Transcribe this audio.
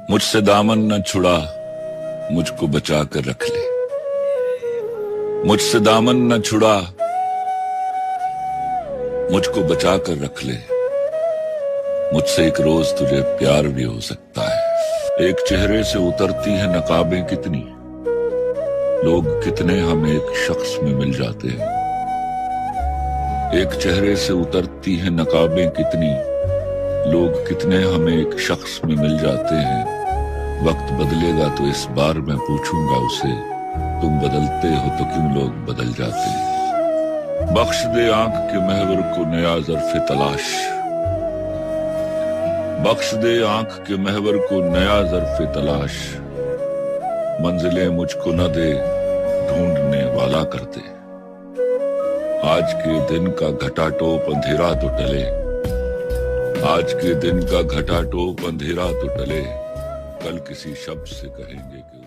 مجھ سے دامن نہ چھڑا مجھ کو بچا کر رکھ لے، مجھ سے دامن نہ چھڑا مجھ کو بچا کر رکھ لے، مجھ سے ایک روز تجھے پیار بھی ہو سکتا ہے۔ ایک چہرے سے اترتی ہیں نقابیں کتنی، لوگ کتنے ہم ایک شخص میں مل جاتے ہیں۔ ایک چہرے سے اترتی ہیں نقابیں کتنی، لوگ کتنے ہم ایک شخص میں مل جاتے ہیں۔ وقت بدلے گا تو اس بار میں پوچھوں گا اسے، تم بدلتے ہو تو کیوں لوگ بدل جاتے ہیں۔ بخش دے آنکھ کے محور کو نیا ظرف تلاش، بخش دے آنکھ کے محور کو نیا ظرف تلاش، منزلیں مجھ کو نہ دے ڈھونڈنے والا کر دے۔ آج کے دن کا گھٹا ٹوپ اندھیرا تو ٹلے، آج کے دن کا گھٹا ٹوپ اندھیرا تو ٹلے، کل کسی شب سے کہیں گے کہ